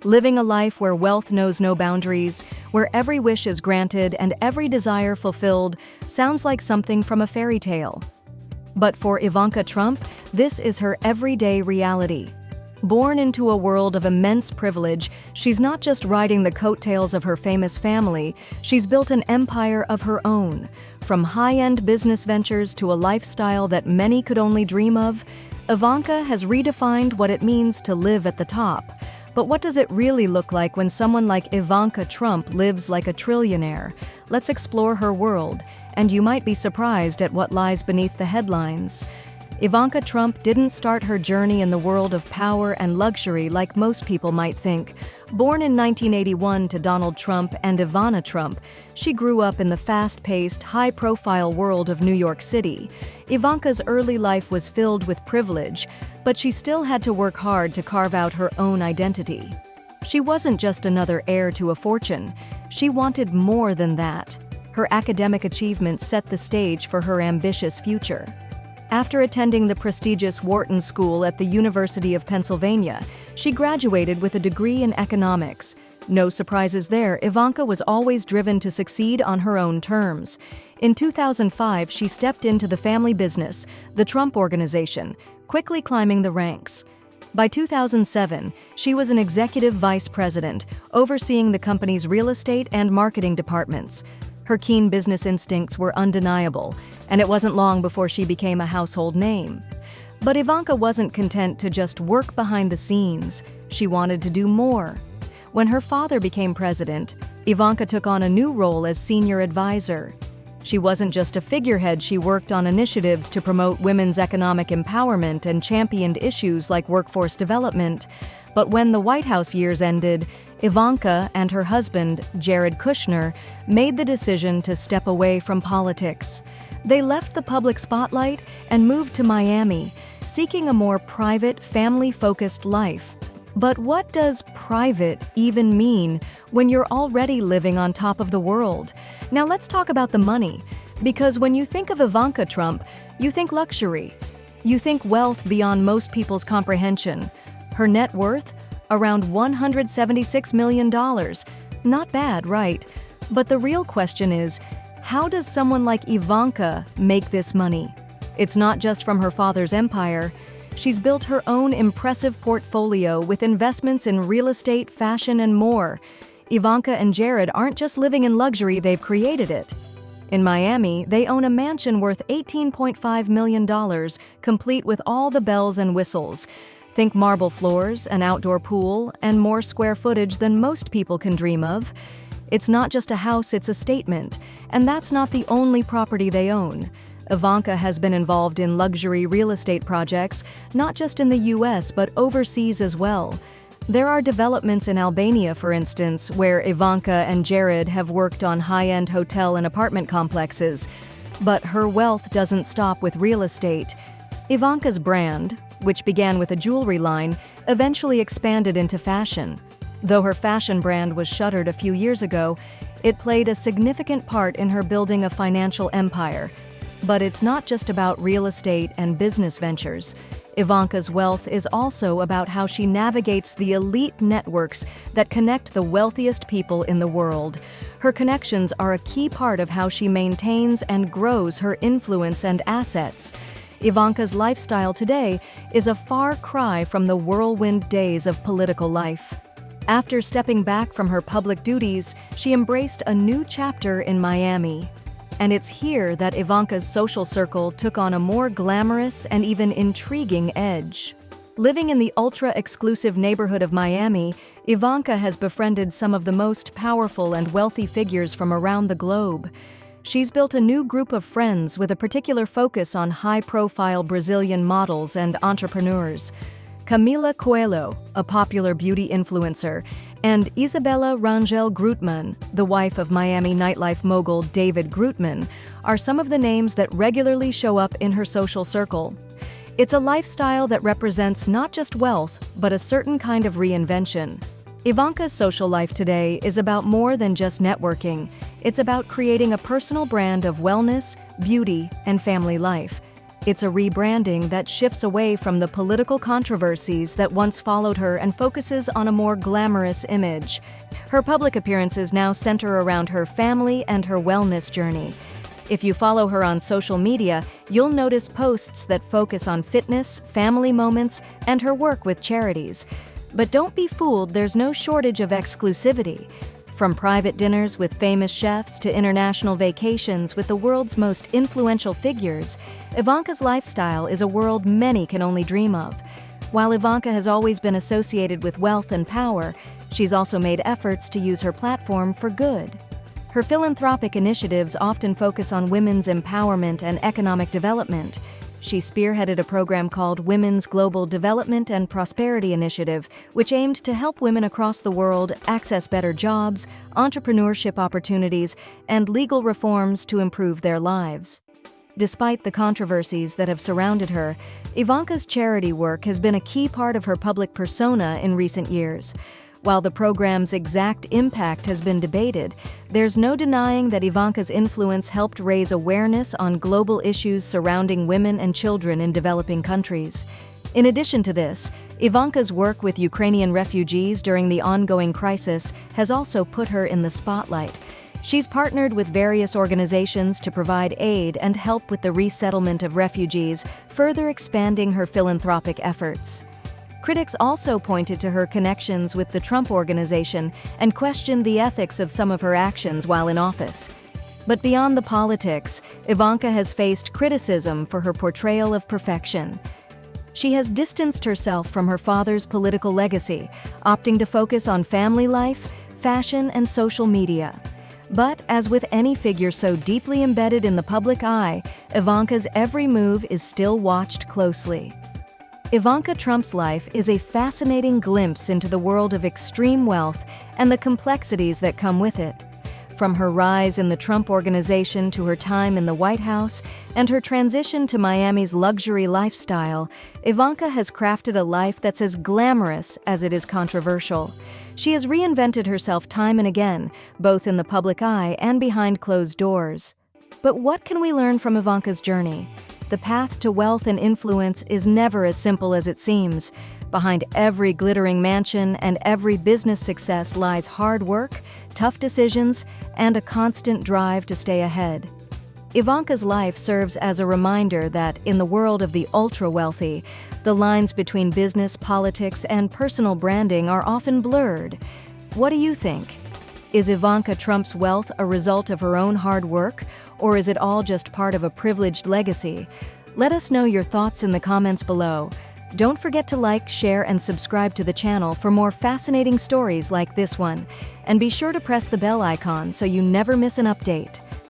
living a life where wealth knows no boundaries, where every wish is granted and every desire fulfilled, sounds like something from a fairy tale. But for Ivanka Trump, this is her everyday reality. Born into a world of immense privilege, she's not just riding the coattails of her famous family, she's built an empire of her own. From high-end business ventures to a lifestyle that many could only dream of, Ivanka has redefined what it means to live at the top. But what does it really look like when someone like Ivanka Trump lives like a trillionaire? Let's explore her world, and you might be surprised at what lies beneath the headlines. Ivanka Trump didn't start her journey in the world of power and luxury like most people might think. Born in 1981 to Donald Trump and Ivana Trump, she grew up in the fast-paced, high-profile world of New York City. Ivanka's early life was filled with privilege, but she still had to work hard to carve out her own identity. She wasn't just another heir to a fortune. She wanted more than that. Her academic achievements set the stage for her ambitious future. After attending the prestigious Wharton School at the University of Pennsylvania, she graduated with a degree in economics. No surprises there, Ivanka was always driven to succeed on her own terms. In 2005, she stepped into the family business, the Trump Organization, quickly climbing the ranks. By 2007, she was an executive vice president, overseeing the company's real estate and marketing departments. Her keen business instincts were undeniable, and it wasn't long before she became a household name. But Ivanka wasn't content to just work behind the scenes. She wanted to do more. When her father became president, Ivanka took on a new role as senior advisor. She wasn't just a figurehead, she worked on initiatives to promote women's economic empowerment and championed issues like workforce development. But when the White House years ended, Ivanka and her husband, Jared Kushner, made the decision to step away from politics. They left the public spotlight and moved to Miami, seeking a more private, family-focused life. But what does private even mean when you're already living on top of the world? Now let's talk about the money, because when you think of Ivanka Trump, you think luxury. You think wealth beyond most people's comprehension. Her net worth? Around $176 million. Not bad, right? But the real question is, how does someone like Ivanka make this money? It's not just from her father's empire. She's built her own impressive portfolio with investments in real estate, fashion, and more. Ivanka and Jared aren't just living in luxury, they've created it. In Miami, they own a mansion worth $18.5 million, complete with all the bells and whistles. Think marble floors, an outdoor pool, and more square footage than most people can dream of. It's not just a house, it's a statement. And that's not the only property they own. Ivanka has been involved in luxury real estate projects, not just in the US, but overseas as well. There are developments in Albania, for instance, where Ivanka and Jared have worked on high-end hotel and apartment complexes. But her wealth doesn't stop with real estate. Ivanka's brand, which began with a jewelry line, eventually expanded into fashion. Though her fashion brand was shuttered a few years ago, it played a significant part in her building a financial empire. But it's not just about real estate and business ventures. Ivanka's wealth is also about how she navigates the elite networks that connect the wealthiest people in the world. Her connections are a key part of how she maintains and grows her influence and assets. Ivanka's lifestyle today is a far cry from the whirlwind days of political life. After stepping back from her public duties, she embraced a new chapter in Miami. And it's here that Ivanka's social circle took on a more glamorous and even intriguing edge. Living in the ultra-exclusive neighborhood of Miami, Ivanka has befriended some of the most powerful and wealthy figures from around the globe. She's built a new group of friends with a particular focus on high-profile Brazilian models and entrepreneurs. Camila Coelho, a popular beauty influencer, and Isabella Rangel Grootman, the wife of Miami nightlife mogul David Grootman, are some of the names that regularly show up in her social circle. It's a lifestyle that represents not just wealth, but a certain kind of reinvention. Ivanka's social life today is about more than just networking. It's about creating a personal brand of wellness, beauty, and family life. It's a rebranding that shifts away from the political controversies that once followed her and focuses on a more glamorous image. Her public appearances now center around her family and her wellness journey. If you follow her on social media, you'll notice posts that focus on fitness, family moments, and her work with charities. But don't be fooled, there's no shortage of exclusivity. From private dinners with famous chefs to international vacations with the world's most influential figures, Ivanka's lifestyle is a world many can only dream of. While Ivanka has always been associated with wealth and power, she's also made efforts to use her platform for good. Her philanthropic initiatives often focus on women's empowerment and economic development. She spearheaded a program called Women's Global Development and Prosperity Initiative, which aimed to help women across the world access better jobs, entrepreneurship opportunities, and legal reforms to improve their lives. Despite the controversies that have surrounded her, Ivanka's charity work has been a key part of her public persona in recent years. While the program's exact impact has been debated, there's no denying that Ivanka's influence helped raise awareness on global issues surrounding women and children in developing countries. In addition to this, Ivanka's work with Ukrainian refugees during the ongoing crisis has also put her in the spotlight. She's partnered with various organizations to provide aid and help with the resettlement of refugees, further expanding her philanthropic efforts. Critics also pointed to her connections with the Trump organization and questioned the ethics of some of her actions while in office. But beyond the politics, Ivanka has faced criticism for her portrayal of perfection. She has distanced herself from her father's political legacy, opting to focus on family life, fashion, and social media. But as with any figure so deeply embedded in the public eye, Ivanka's every move is still watched closely. Ivanka Trump's life is a fascinating glimpse into the world of extreme wealth and the complexities that come with it. From her rise in the Trump organization to her time in the White House and her transition to Miami's luxury lifestyle, Ivanka has crafted a life that's as glamorous as it is controversial. She has reinvented herself time and again, both in the public eye and behind closed doors. But what can we learn from Ivanka's journey? The path to wealth and influence is never as simple as it seems. Behind every glittering mansion and every business success lies hard work, tough decisions, and a constant drive to stay ahead. Ivanka's life serves as a reminder that, in the world of the ultra-wealthy, the lines between business, politics, and personal branding are often blurred. What do you think? Is Ivanka Trump's wealth a result of her own hard work, or is it all just part of a privileged legacy? Let us know your thoughts in the comments below. Don't forget to like, share, and subscribe to the channel for more fascinating stories like this one. And be sure to press the bell icon so you never miss an update.